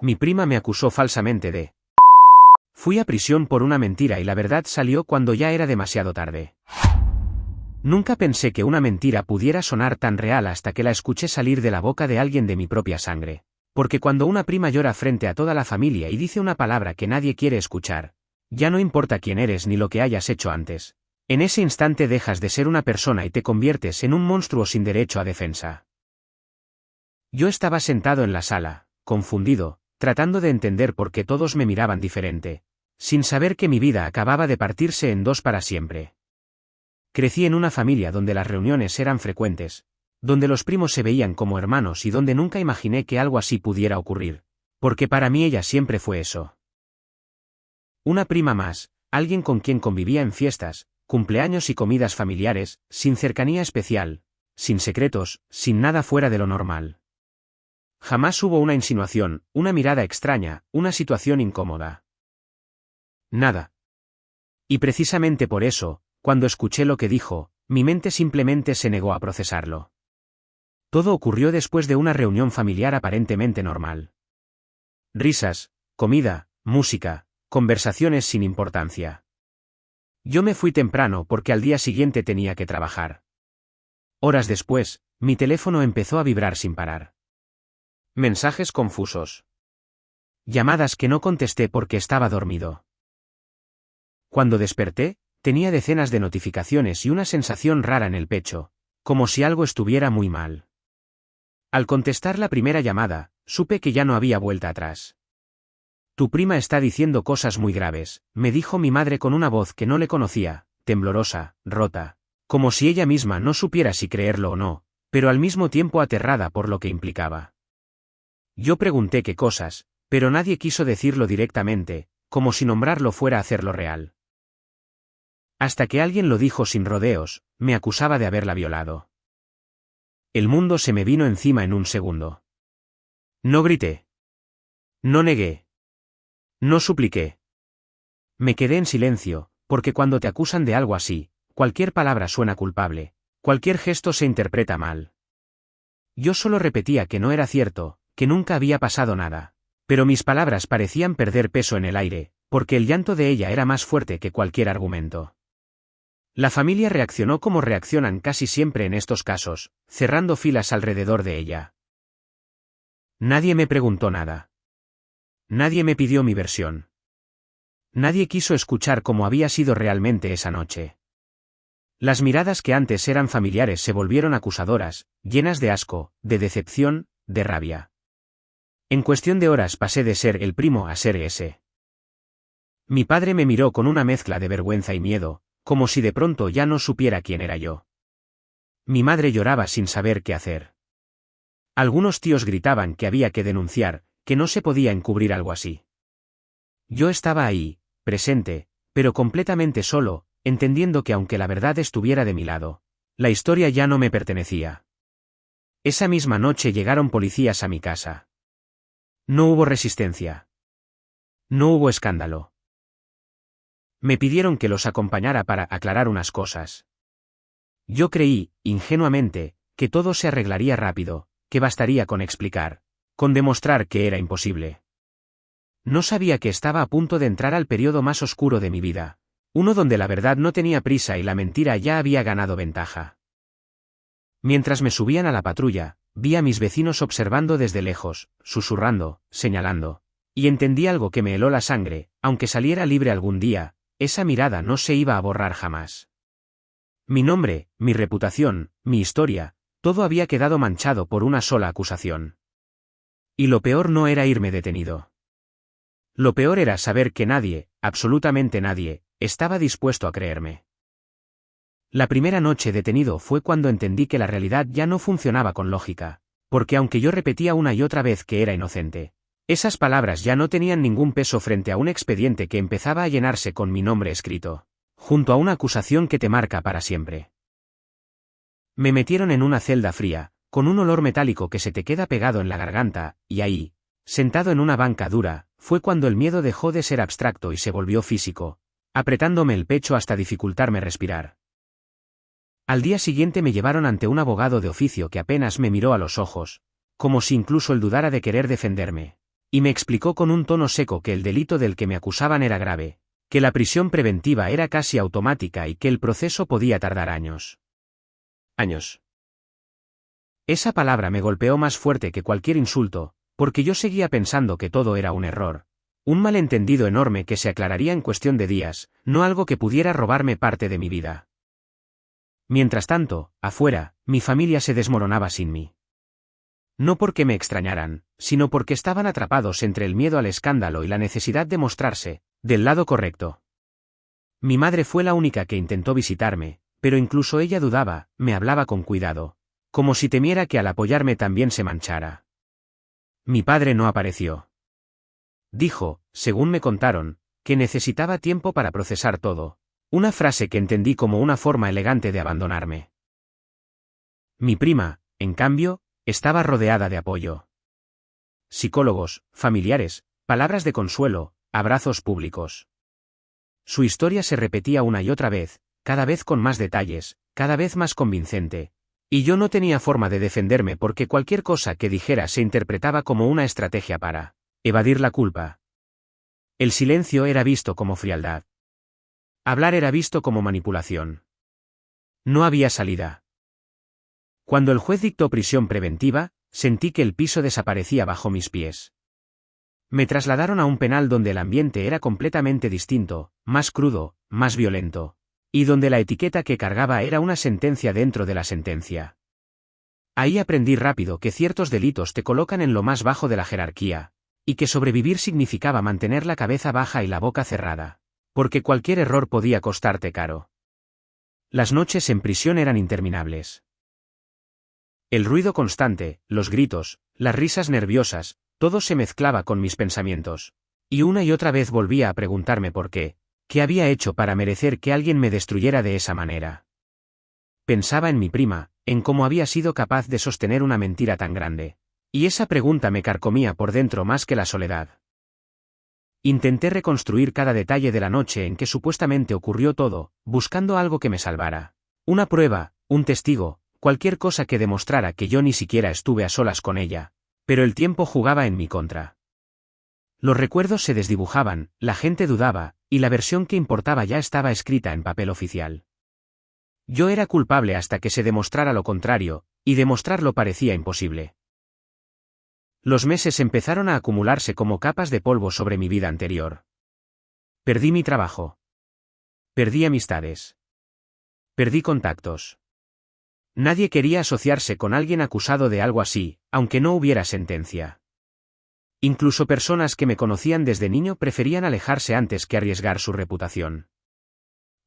Mi prima me acusó falsamente de... Fui a prisión por una mentira y la verdad salió cuando ya era demasiado tarde. Nunca pensé que una mentira pudiera sonar tan real hasta que la escuché salir de la boca de alguien de mi propia sangre. Porque cuando una prima llora frente a toda la familia y dice una palabra que nadie quiere escuchar, ya no importa quién eres ni lo que hayas hecho antes. En ese instante dejas de ser una persona y te conviertes en un monstruo sin derecho a defensa. Yo estaba sentado en la sala, confundido, tratando de entender por qué todos me miraban diferente, sin saber que mi vida acababa de partirse en dos para siempre. Crecí en una familia donde las reuniones eran frecuentes, donde los primos se veían como hermanos y donde nunca imaginé que algo así pudiera ocurrir, porque para mí ella siempre fue eso. Una prima más, alguien con quien convivía en fiestas, cumpleaños y comidas familiares, sin cercanía especial, sin secretos, sin nada fuera de lo normal. Jamás hubo una insinuación, una mirada extraña, una situación incómoda. Nada. Y precisamente por eso, cuando escuché lo que dijo, mi mente simplemente se negó a procesarlo. Todo ocurrió después de una reunión familiar aparentemente normal. Risas, comida, música, conversaciones sin importancia. Yo me fui temprano porque al día siguiente tenía que trabajar. Horas después, mi teléfono empezó a vibrar sin parar. Mensajes confusos. Llamadas que no contesté porque estaba dormido. Cuando desperté, tenía decenas de notificaciones y una sensación rara en el pecho, como si algo estuviera muy mal. Al contestar la primera llamada, supe que ya no había vuelta atrás. Tu prima está diciendo cosas muy graves, me dijo mi madre con una voz que no le conocía, temblorosa, rota, como si ella misma no supiera si creerlo o no, pero al mismo tiempo aterrada por lo que implicaba. Yo pregunté qué cosas, pero nadie quiso decirlo directamente, como si nombrarlo fuera a hacerlo real. Hasta que alguien lo dijo sin rodeos, me acusaba de haberla violado. El mundo se me vino encima en un segundo. No grité. No negué. No supliqué. Me quedé en silencio, porque cuando te acusan de algo así, cualquier palabra suena culpable, cualquier gesto se interpreta mal. Yo solo repetía que no era cierto, que nunca había pasado nada, pero mis palabras parecían perder peso en el aire, porque el llanto de ella era más fuerte que cualquier argumento. La familia reaccionó como reaccionan casi siempre en estos casos, cerrando filas alrededor de ella. Nadie me preguntó nada. Nadie me pidió mi versión. Nadie quiso escuchar cómo había sido realmente esa noche. Las miradas que antes eran familiares se volvieron acusadoras, llenas de asco, de decepción, de rabia. En cuestión de horas pasé de ser el primo a ser ese. Mi padre me miró con una mezcla de vergüenza y miedo, como si de pronto ya no supiera quién era yo. Mi madre lloraba sin saber qué hacer. Algunos tíos gritaban que había que denunciar, que no se podía encubrir algo así. Yo estaba ahí, presente, pero completamente solo, entendiendo que aunque la verdad estuviera de mi lado, la historia ya no me pertenecía. Esa misma noche llegaron policías a mi casa. No hubo resistencia. No hubo escándalo. Me pidieron que los acompañara para aclarar unas cosas. Yo creí, ingenuamente, que todo se arreglaría rápido, que bastaría con explicar, con demostrar que era imposible. No sabía que estaba a punto de entrar al periodo más oscuro de mi vida, uno donde la verdad no tenía prisa y la mentira ya había ganado ventaja. Mientras me subían a la patrulla, vi a mis vecinos observando desde lejos, susurrando, señalando, y entendí algo que me heló la sangre, aunque saliera libre algún día, esa mirada no se iba a borrar jamás. Mi nombre, mi reputación, mi historia, todo había quedado manchado por una sola acusación. Y lo peor no era irme detenido. Lo peor era saber que nadie, absolutamente nadie, estaba dispuesto a creerme. La primera noche detenido fue cuando entendí que la realidad ya no funcionaba con lógica, porque aunque yo repetía una y otra vez que era inocente, esas palabras ya no tenían ningún peso frente a un expediente que empezaba a llenarse con mi nombre escrito, junto a una acusación que te marca para siempre. Me metieron en una celda fría, con un olor metálico que se te queda pegado en la garganta, y ahí, sentado en una banca dura, fue cuando el miedo dejó de ser abstracto y se volvió físico, apretándome el pecho hasta dificultarme respirar. Al día siguiente me llevaron ante un abogado de oficio que apenas me miró a los ojos, como si incluso él dudara de querer defenderme. Y me explicó con un tono seco que el delito del que me acusaban era grave, que la prisión preventiva era casi automática y que el proceso podía tardar años. Años. Esa palabra me golpeó más fuerte que cualquier insulto, porque yo seguía pensando que todo era un error, un malentendido enorme que se aclararía en cuestión de días, no algo que pudiera robarme parte de mi vida. Mientras tanto, afuera, mi familia se desmoronaba sin mí. No porque me extrañaran, sino porque estaban atrapados entre el miedo al escándalo y la necesidad de mostrarse, del lado correcto. Mi madre fue la única que intentó visitarme, pero incluso ella dudaba, me hablaba con cuidado, como si temiera que al apoyarme también se manchara. Mi padre no apareció. Dijo, según me contaron, que necesitaba tiempo para procesar todo, una frase que entendí como una forma elegante de abandonarme. Mi prima, en cambio, estaba rodeada de apoyo. Psicólogos, familiares, palabras de consuelo, abrazos públicos. Su historia se repetía una y otra vez, cada vez con más detalles, cada vez más convincente, y yo no tenía forma de defenderme porque cualquier cosa que dijera se interpretaba como una estrategia para evadir la culpa. El silencio era visto como frialdad. Hablar era visto como manipulación. No había salida. Cuando el juez dictó prisión preventiva, sentí que el piso desaparecía bajo mis pies. Me trasladaron a un penal donde el ambiente era completamente distinto, más crudo, más violento, y donde la etiqueta que cargaba era una sentencia dentro de la sentencia. Ahí aprendí rápido que ciertos delitos te colocan en lo más bajo de la jerarquía, y que sobrevivir significaba mantener la cabeza baja y la boca cerrada, porque cualquier error podía costarte caro. Las noches en prisión eran interminables. El ruido constante, los gritos, las risas nerviosas, todo se mezclaba con mis pensamientos, y una y otra vez volvía a preguntarme por qué había hecho para merecer que alguien me destruyera de esa manera. Pensaba en mi prima, en cómo había sido capaz de sostener una mentira tan grande, y esa pregunta me carcomía por dentro más que la soledad. Intenté reconstruir cada detalle de la noche en que supuestamente ocurrió todo, buscando algo que me salvara. Una prueba, un testigo, cualquier cosa que demostrara que yo ni siquiera estuve a solas con ella, pero el tiempo jugaba en mi contra. Los recuerdos se desdibujaban, la gente dudaba, y la versión que importaba ya estaba escrita en papel oficial. Yo era culpable hasta que se demostrara lo contrario, y demostrarlo parecía imposible. Los meses empezaron a acumularse como capas de polvo sobre mi vida anterior. Perdí mi trabajo. Perdí amistades. Perdí contactos. Nadie quería asociarse con alguien acusado de algo así, aunque no hubiera sentencia. Incluso personas que me conocían desde niño preferían alejarse antes que arriesgar su reputación.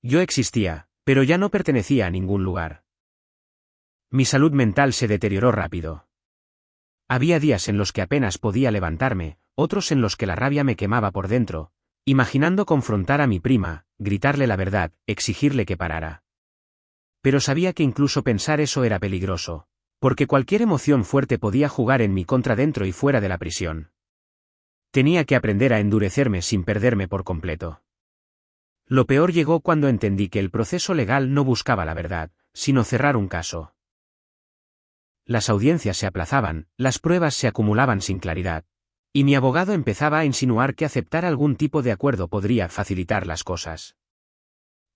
Yo existía, pero ya no pertenecía a ningún lugar. Mi salud mental se deterioró rápido. Había días en los que apenas podía levantarme, otros en los que la rabia me quemaba por dentro, imaginando confrontar a mi prima, gritarle la verdad, exigirle que parara. Pero sabía que incluso pensar eso era peligroso, porque cualquier emoción fuerte podía jugar en mi contra dentro y fuera de la prisión. Tenía que aprender a endurecerme sin perderme por completo. Lo peor llegó cuando entendí que el proceso legal no buscaba la verdad, sino cerrar un caso. Las audiencias se aplazaban, las pruebas se acumulaban sin claridad, y mi abogado empezaba a insinuar que aceptar algún tipo de acuerdo podría facilitar las cosas.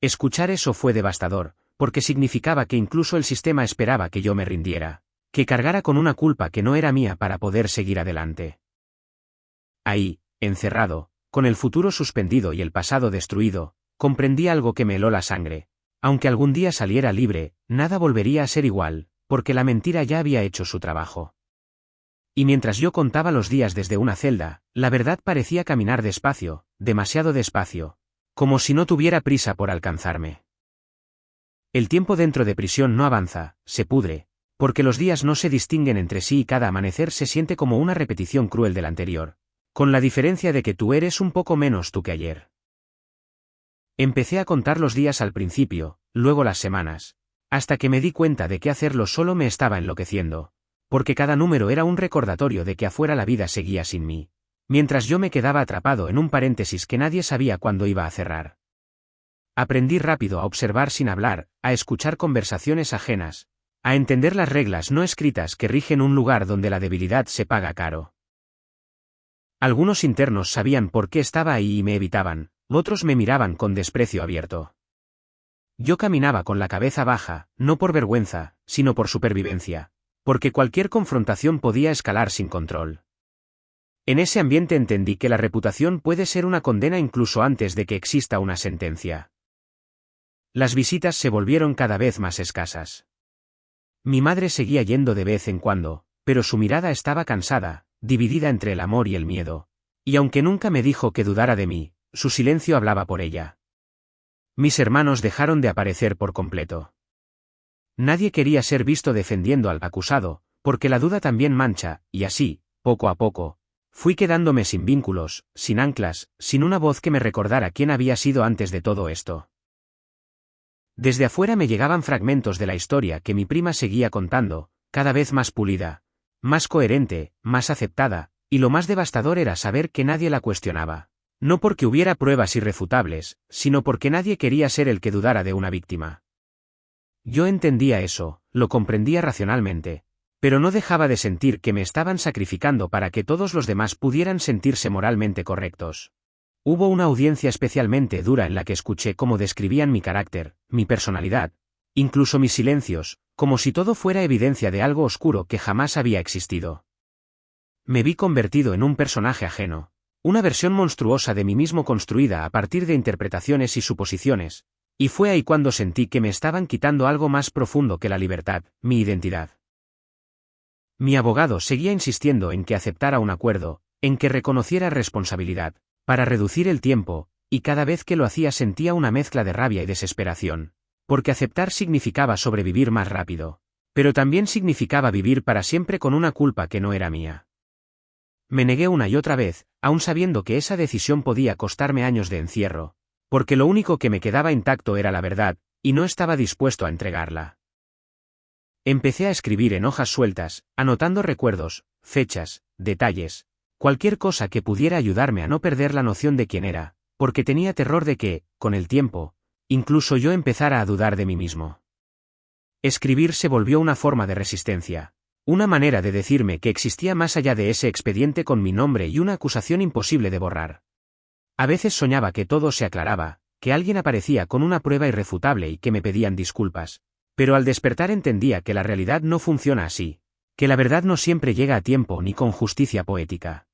Escuchar eso fue devastador, porque significaba que incluso el sistema esperaba que yo me rindiera, que cargara con una culpa que no era mía para poder seguir adelante. Ahí, encerrado, con el futuro suspendido y el pasado destruido, comprendí algo que me heló la sangre. Aunque algún día saliera libre, nada volvería a ser igual, porque la mentira ya había hecho su trabajo. Y mientras yo contaba los días desde una celda, la verdad parecía caminar despacio, demasiado despacio, como si no tuviera prisa por alcanzarme. El tiempo dentro de prisión no avanza, se pudre, porque los días no se distinguen entre sí y cada amanecer se siente como una repetición cruel del anterior, con la diferencia de que tú eres un poco menos tú que ayer. Empecé a contar los días al principio, luego las semanas, hasta que me di cuenta de que hacerlo solo me estaba enloqueciendo, porque cada número era un recordatorio de que afuera la vida seguía sin mí, mientras yo me quedaba atrapado en un paréntesis que nadie sabía cuándo iba a cerrar. Aprendí rápido a observar sin hablar, a escuchar conversaciones ajenas, a entender las reglas no escritas que rigen un lugar donde la debilidad se paga caro. Algunos internos sabían por qué estaba ahí y me evitaban, otros me miraban con desprecio abierto. Yo caminaba con la cabeza baja, no por vergüenza, sino por supervivencia, porque cualquier confrontación podía escalar sin control. En ese ambiente entendí que la reputación puede ser una condena incluso antes de que exista una sentencia. Las visitas se volvieron cada vez más escasas. Mi madre seguía yendo de vez en cuando, pero su mirada estaba cansada, dividida entre el amor y el miedo. Y aunque nunca me dijo que dudara de mí, su silencio hablaba por ella. Mis hermanos dejaron de aparecer por completo. Nadie quería ser visto defendiendo al acusado, porque la duda también mancha, y así, poco a poco, fui quedándome sin vínculos, sin anclas, sin una voz que me recordara quién había sido antes de todo esto. Desde afuera me llegaban fragmentos de la historia que mi prima seguía contando, cada vez más pulida, más coherente, más aceptada, y lo más devastador era saber que nadie la cuestionaba. No porque hubiera pruebas irrefutables, sino porque nadie quería ser el que dudara de una víctima. Yo entendía eso, lo comprendía racionalmente, pero no dejaba de sentir que me estaban sacrificando para que todos los demás pudieran sentirse moralmente correctos. Hubo una audiencia especialmente dura en la que escuché cómo describían mi carácter, mi personalidad, incluso mis silencios, como si todo fuera evidencia de algo oscuro que jamás había existido. Me vi convertido en un personaje ajeno, una versión monstruosa de mí mismo construida a partir de interpretaciones y suposiciones, y fue ahí cuando sentí que me estaban quitando algo más profundo que la libertad, mi identidad. Mi abogado seguía insistiendo en que aceptara un acuerdo, en que reconociera responsabilidad, para reducir el tiempo, y cada vez que lo hacía sentía una mezcla de rabia y desesperación, porque aceptar significaba sobrevivir más rápido, pero también significaba vivir para siempre con una culpa que no era mía. Me negué una y otra vez, aun sabiendo que esa decisión podía costarme años de encierro, porque lo único que me quedaba intacto era la verdad, y no estaba dispuesto a entregarla. Empecé a escribir en hojas sueltas, anotando recuerdos, fechas, detalles, cualquier cosa que pudiera ayudarme a no perder la noción de quién era, porque tenía terror de que, con el tiempo, incluso yo empezara a dudar de mí mismo. Escribir se volvió una forma de resistencia, una manera de decirme que existía más allá de ese expediente con mi nombre y una acusación imposible de borrar. A veces soñaba que todo se aclaraba, que alguien aparecía con una prueba irrefutable y que me pedían disculpas, pero al despertar entendía que la realidad no funciona así, que la verdad no siempre llega a tiempo ni con justicia poética.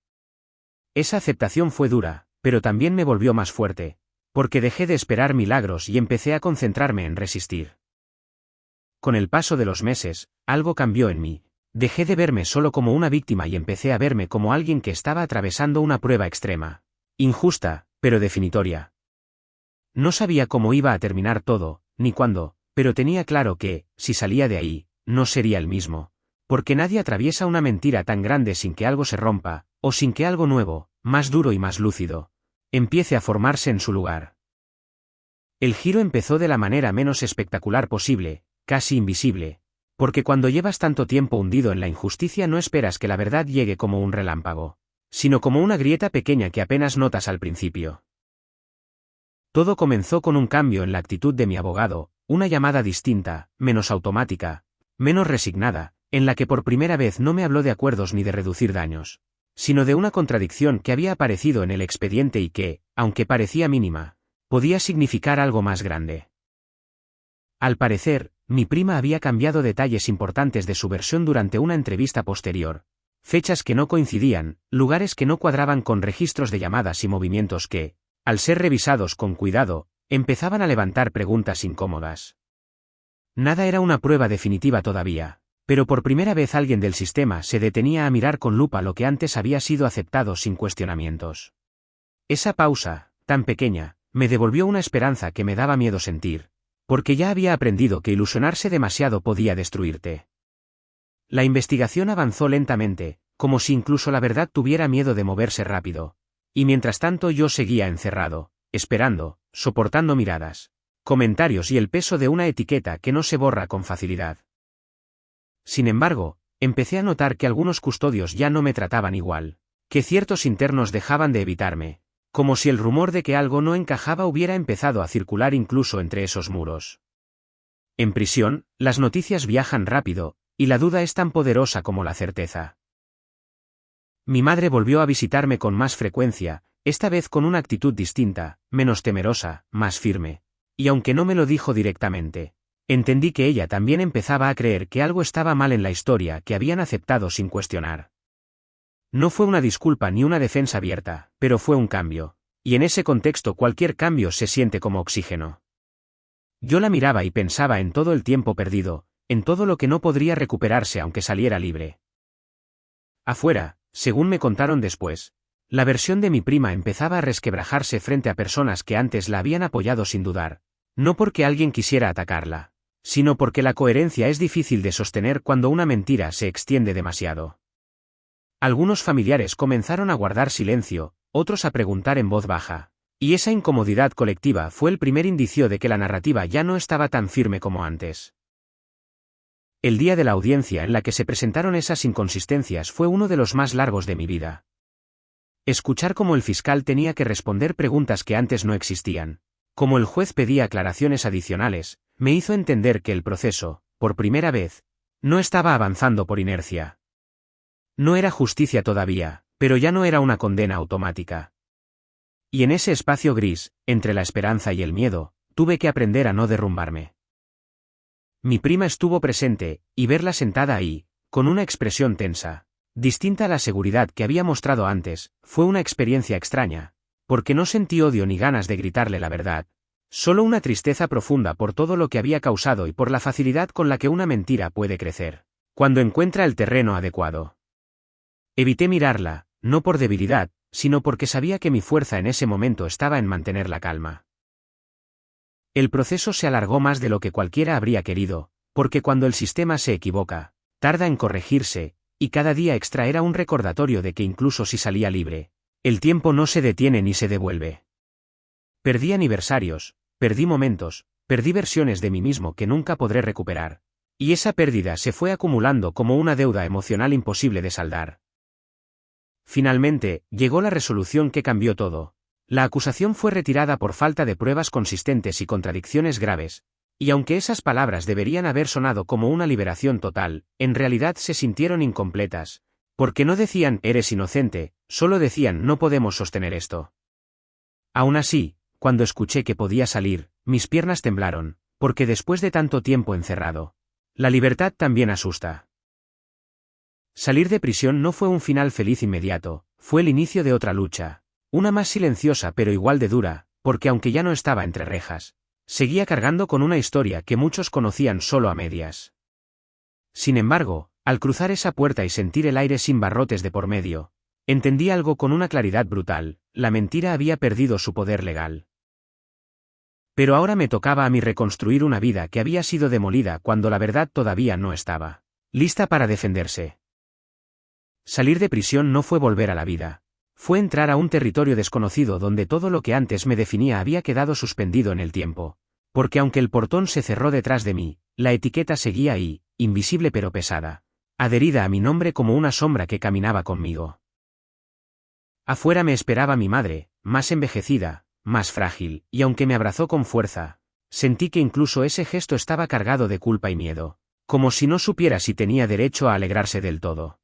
Esa aceptación fue dura, pero también me volvió más fuerte, porque dejé de esperar milagros y empecé a concentrarme en resistir. Con el paso de los meses, algo cambió en mí. Dejé de verme solo como una víctima y empecé a verme como alguien que estaba atravesando una prueba extrema. Injusta, pero definitoria. No sabía cómo iba a terminar todo, ni cuándo, pero tenía claro que, si salía de ahí, no sería el mismo. Porque nadie atraviesa una mentira tan grande sin que algo se rompa, o sin que algo nuevo, más duro y más lúcido, empiece a formarse en su lugar. El giro empezó de la manera menos espectacular posible, casi invisible, porque cuando llevas tanto tiempo hundido en la injusticia no esperas que la verdad llegue como un relámpago, sino como una grieta pequeña que apenas notas al principio. Todo comenzó con un cambio en la actitud de mi abogado, una llamada distinta, menos automática, menos resignada, en la que por primera vez no me habló de acuerdos ni de reducir daños, sino de una contradicción que había aparecido en el expediente y que, aunque parecía mínima, podía significar algo más grande. Al parecer, mi prima había cambiado detalles importantes de su versión durante una entrevista posterior, fechas que no coincidían, lugares que no cuadraban con registros de llamadas y movimientos que, al ser revisados con cuidado, empezaban a levantar preguntas incómodas. Nada era una prueba definitiva todavía, pero por primera vez alguien del sistema se detenía a mirar con lupa lo que antes había sido aceptado sin cuestionamientos. Esa pausa, tan pequeña, me devolvió una esperanza que me daba miedo sentir, porque ya había aprendido que ilusionarse demasiado podía destruirte. La investigación avanzó lentamente, como si incluso la verdad tuviera miedo de moverse rápido, y mientras tanto yo seguía encerrado, esperando, soportando miradas, comentarios y el peso de una etiqueta que no se borra con facilidad. Sin embargo, empecé a notar que algunos custodios ya no me trataban igual, que ciertos internos dejaban de evitarme, como si el rumor de que algo no encajaba hubiera empezado a circular incluso entre esos muros. En prisión, las noticias viajan rápido, y la duda es tan poderosa como la certeza. Mi madre volvió a visitarme con más frecuencia, esta vez con una actitud distinta, menos temerosa, más firme. Y aunque no me lo dijo directamente, entendí que ella también empezaba a creer que algo estaba mal en la historia que habían aceptado sin cuestionar. No fue una disculpa ni una defensa abierta, pero fue un cambio. Y en ese contexto cualquier cambio se siente como oxígeno. Yo la miraba y pensaba en todo el tiempo perdido, en todo lo que no podría recuperarse aunque saliera libre. Afuera, según me contaron después, la versión de mi prima empezaba a resquebrajarse frente a personas que antes la habían apoyado sin dudar, no porque alguien quisiera atacarla, sino porque la coherencia es difícil de sostener cuando una mentira se extiende demasiado. Algunos familiares comenzaron a guardar silencio, otros a preguntar en voz baja, y esa incomodidad colectiva fue el primer indicio de que la narrativa ya no estaba tan firme como antes. El día de la audiencia en la que se presentaron esas inconsistencias fue uno de los más largos de mi vida. Escuchar cómo el fiscal tenía que responder preguntas que antes no existían, como el juez pedía aclaraciones adicionales, me hizo entender que el proceso, por primera vez, no estaba avanzando por inercia. No era justicia todavía, pero ya no era una condena automática. Y en ese espacio gris, entre la esperanza y el miedo, tuve que aprender a no derrumbarme. Mi prima estuvo presente, y verla sentada ahí, con una expresión tensa, distinta a la seguridad que había mostrado antes, fue una experiencia extraña, porque no sentí odio ni ganas de gritarle la verdad, solo una tristeza profunda por todo lo que había causado y por la facilidad con la que una mentira puede crecer, cuando encuentra el terreno adecuado. Evité mirarla, no por debilidad, sino porque sabía que mi fuerza en ese momento estaba en mantener la calma. El proceso se alargó más de lo que cualquiera habría querido, porque cuando el sistema se equivoca, tarda en corregirse, y cada día extra era un recordatorio de que incluso si salía libre, el tiempo no se detiene ni se devuelve. Perdí aniversarios, perdí momentos, perdí versiones de mí mismo que nunca podré recuperar, y esa pérdida se fue acumulando como una deuda emocional imposible de saldar. Finalmente, llegó la resolución que cambió todo. La acusación fue retirada por falta de pruebas consistentes y contradicciones graves, y aunque esas palabras deberían haber sonado como una liberación total, en realidad se sintieron incompletas, porque no decían eres inocente, solo decían no podemos sostener esto. Aún así, cuando escuché que podía salir, mis piernas temblaron, porque después de tanto tiempo encerrado, la libertad también asusta. Salir de prisión no fue un final feliz inmediato, fue el inicio de otra lucha, una más silenciosa pero igual de dura, porque aunque ya no estaba entre rejas, seguía cargando con una historia que muchos conocían solo a medias. Sin embargo, al cruzar esa puerta y sentir el aire sin barrotes de por medio, entendí algo con una claridad brutal: la mentira había perdido su poder legal. Pero ahora me tocaba a mí reconstruir una vida que había sido demolida cuando la verdad todavía no estaba lista para defenderse. Salir de prisión no fue volver a la vida. Fue entrar a un territorio desconocido donde todo lo que antes me definía había quedado suspendido en el tiempo. Porque aunque el portón se cerró detrás de mí, la etiqueta seguía ahí, invisible pero pesada, adherida a mi nombre como una sombra que caminaba conmigo. Afuera me esperaba mi madre, más envejecida, más frágil, y aunque me abrazó con fuerza, sentí que incluso ese gesto estaba cargado de culpa y miedo, como si no supiera si tenía derecho a alegrarse del todo.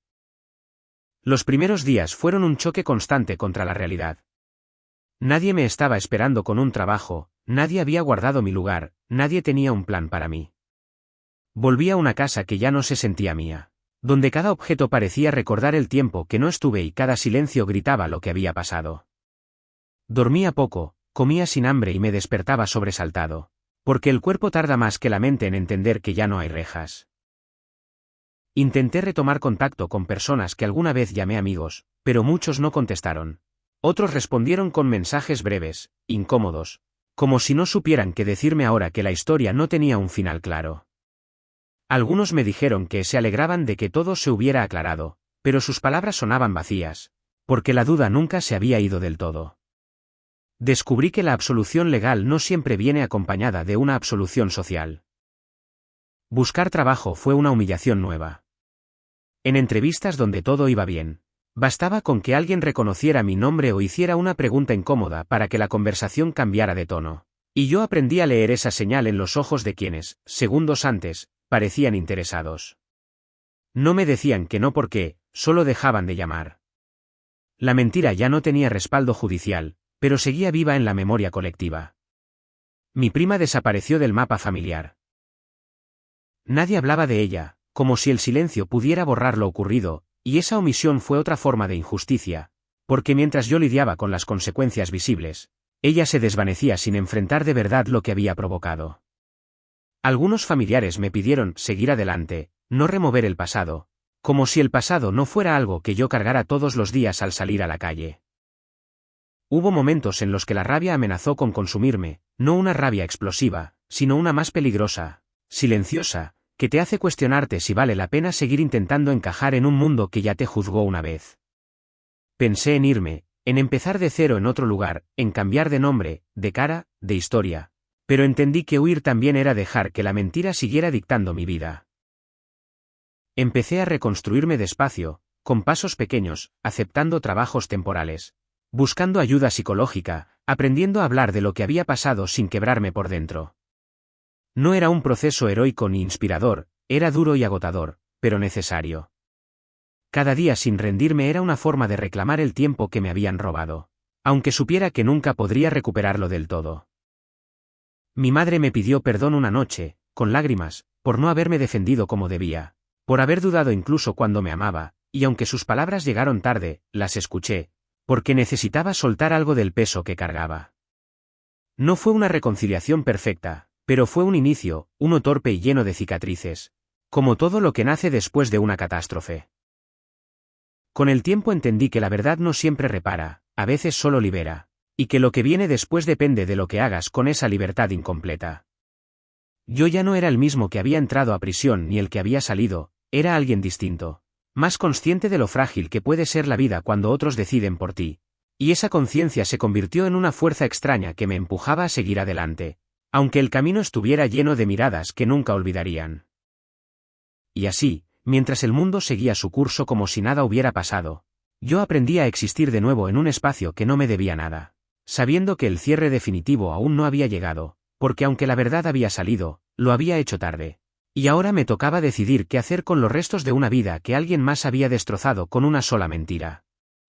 Los primeros días fueron un choque constante contra la realidad. Nadie me estaba esperando con un trabajo, nadie había guardado mi lugar, nadie tenía un plan para mí. Volví a una casa que ya no se sentía mía, donde cada objeto parecía recordar el tiempo que no estuve y cada silencio gritaba lo que había pasado. Dormía poco, comía sin hambre y me despertaba sobresaltado, porque el cuerpo tarda más que la mente en entender que ya no hay rejas. Intenté retomar contacto con personas que alguna vez llamé amigos, pero muchos no contestaron. Otros respondieron con mensajes breves, incómodos, como si no supieran qué decirme ahora que la historia no tenía un final claro. Algunos me dijeron que se alegraban de que todo se hubiera aclarado, pero sus palabras sonaban vacías, porque la duda nunca se había ido del todo. Descubrí que la absolución legal no siempre viene acompañada de una absolución social. Buscar trabajo fue una humillación nueva. En entrevistas donde todo iba bien, bastaba con que alguien reconociera mi nombre o hiciera una pregunta incómoda para que la conversación cambiara de tono, y yo aprendí a leer esa señal en los ojos de quienes, segundos antes, parecían interesados. No me decían que no porque, solo dejaban de llamar. La mentira ya no tenía respaldo judicial, pero seguía viva en la memoria colectiva. Mi prima desapareció del mapa familiar. Nadie hablaba de ella, como si el silencio pudiera borrar lo ocurrido, y esa omisión fue otra forma de injusticia, porque mientras yo lidiaba con las consecuencias visibles, ella se desvanecía sin enfrentar de verdad lo que había provocado. Algunos familiares me pidieron seguir adelante, no remover el pasado, como si el pasado no fuera algo que yo cargara todos los días al salir a la calle. Hubo momentos en los que la rabia amenazó con consumirme, no una rabia explosiva, sino una más peligrosa, silenciosa, que te hace cuestionarte si vale la pena seguir intentando encajar en un mundo que ya te juzgó una vez. Pensé en irme, en empezar de cero en otro lugar, en cambiar de nombre, de cara, de historia, pero entendí que huir también era dejar que la mentira siguiera dictando mi vida. Empecé a reconstruirme despacio, con pasos pequeños, aceptando trabajos temporales, buscando ayuda psicológica, aprendiendo a hablar de lo que había pasado sin quebrarme por dentro. No era un proceso heroico ni inspirador, era duro y agotador, pero necesario. Cada día sin rendirme era una forma de reclamar el tiempo que me habían robado, aunque supiera que nunca podría recuperarlo del todo. Mi madre me pidió perdón una noche, con lágrimas, por no haberme defendido como debía, por haber dudado incluso cuando me amaba, y aunque sus palabras llegaron tarde, las escuché, porque necesitaba soltar algo del peso que cargaba. No fue una reconciliación perfecta, pero fue un inicio, uno torpe y lleno de cicatrices, como todo lo que nace después de una catástrofe. Con el tiempo entendí que la verdad no siempre repara, a veces solo libera, y que lo que viene después depende de lo que hagas con esa libertad incompleta. Yo ya no era el mismo que había entrado a prisión ni el que había salido, era alguien distinto, más consciente de lo frágil que puede ser la vida cuando otros deciden por ti, y esa conciencia se convirtió en una fuerza extraña que me empujaba a seguir adelante, aunque el camino estuviera lleno de miradas que nunca olvidarían. Y así, mientras el mundo seguía su curso como si nada hubiera pasado, yo aprendí a existir de nuevo en un espacio que no me debía nada, sabiendo que el cierre definitivo aún no había llegado, porque aunque la verdad había salido, lo había hecho tarde, y ahora me tocaba decidir qué hacer con los restos de una vida que alguien más había destrozado con una sola mentira.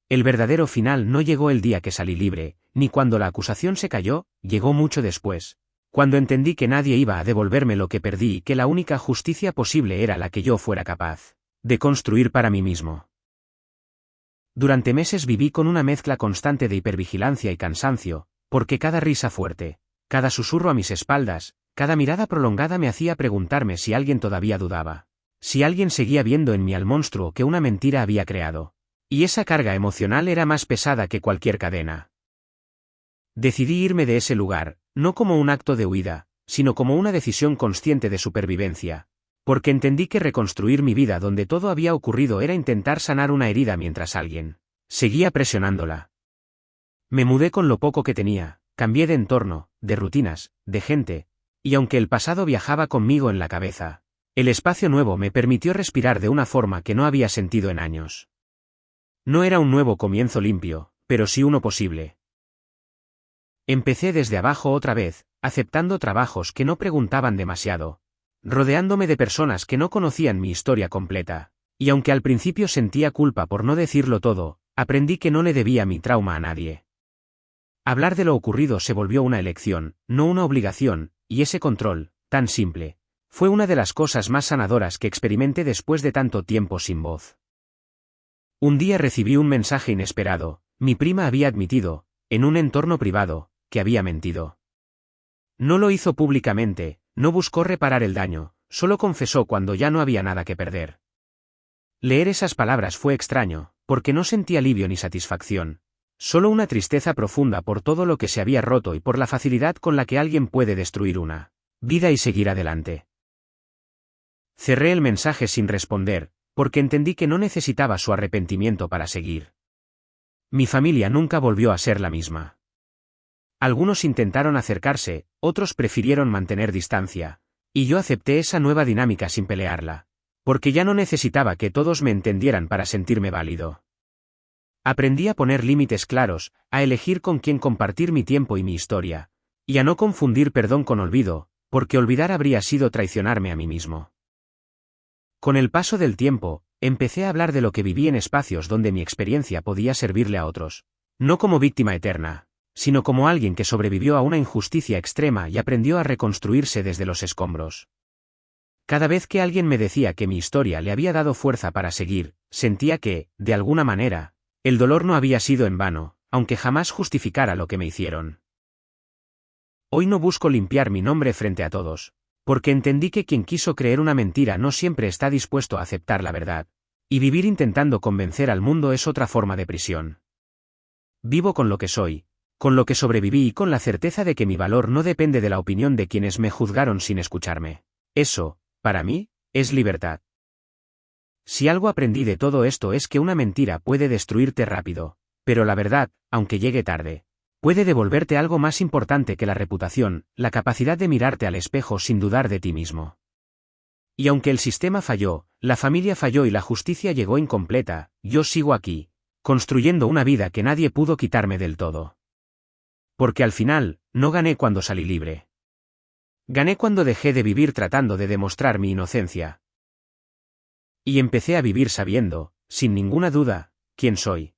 El verdadero final no llegó el día que salí libre, ni cuando la acusación se cayó, llegó mucho después, cuando entendí que nadie iba a devolverme lo que perdí y que la única justicia posible era la que yo fuera capaz de construir para mí mismo. Durante meses viví con una mezcla constante de hipervigilancia y cansancio, porque cada risa fuerte, cada susurro a mis espaldas, cada mirada prolongada me hacía preguntarme si alguien todavía dudaba, si alguien seguía viendo en mí al monstruo que una mentira había creado. Y esa carga emocional era más pesada que cualquier cadena. Decidí irme de ese lugar, no como un acto de huida, sino como una decisión consciente de supervivencia, porque entendí que reconstruir mi vida donde todo había ocurrido era intentar sanar una herida mientras alguien seguía presionándola. Me mudé con lo poco que tenía, cambié de entorno, de rutinas, de gente, y aunque el pasado viajaba conmigo en la cabeza, el espacio nuevo me permitió respirar de una forma que no había sentido en años. No era un nuevo comienzo limpio, pero sí uno posible. Empecé desde abajo otra vez, aceptando trabajos que no preguntaban demasiado, rodeándome de personas que no conocían mi historia completa, y aunque al principio sentía culpa por no decirlo todo, aprendí que no le debía mi trauma a nadie. Hablar de lo ocurrido se volvió una elección, no una obligación, y ese control, tan simple, fue una de las cosas más sanadoras que experimenté después de tanto tiempo sin voz. Un día recibí un mensaje inesperado, mi prima había admitido, en un entorno privado, que había mentido. No lo hizo públicamente, no buscó reparar el daño, solo confesó cuando ya no había nada que perder. Leer esas palabras fue extraño, porque no sentí alivio ni satisfacción, solo una tristeza profunda por todo lo que se había roto y por la facilidad con la que alguien puede destruir una vida y seguir adelante. Cerré el mensaje sin responder, porque entendí que no necesitaba su arrepentimiento para seguir. Mi familia nunca volvió a ser la misma. Algunos intentaron acercarse, otros prefirieron mantener distancia, y yo acepté esa nueva dinámica sin pelearla, porque ya no necesitaba que todos me entendieran para sentirme válido. Aprendí a poner límites claros, a elegir con quién compartir mi tiempo y mi historia, y a no confundir perdón con olvido, porque olvidar habría sido traicionarme a mí mismo. Con el paso del tiempo, Empecé a hablar de lo que viví en espacios donde mi experiencia podía servirle a otros. No como víctima eterna, sino como alguien que sobrevivió a una injusticia extrema y aprendió a reconstruirse desde los escombros. Cada vez que alguien me decía que mi historia le había dado fuerza para seguir, sentía que, de alguna manera, el dolor no había sido en vano, aunque jamás justificara lo que me hicieron. Hoy no busco limpiar mi nombre frente a todos, porque entendí que quien quiso creer una mentira no siempre está dispuesto a aceptar la verdad, y vivir intentando convencer al mundo es otra forma de prisión. Vivo con lo que soy, con lo que sobreviví y con la certeza de que mi valor no depende de la opinión de quienes me juzgaron sin escucharme. Eso, para mí, es libertad. Si algo aprendí de todo esto es que una mentira puede destruirte rápido, pero la verdad, aunque llegue tarde, puede devolverte algo más importante que la reputación, la capacidad de mirarte al espejo sin dudar de ti mismo. Y aunque el sistema falló, la familia falló y la justicia llegó incompleta, yo sigo aquí, construyendo una vida que nadie pudo quitarme del todo. Porque al final, no gané cuando salí libre. Gané cuando dejé de vivir tratando de demostrar mi inocencia. Y empecé a vivir sabiendo, sin ninguna duda, quién soy.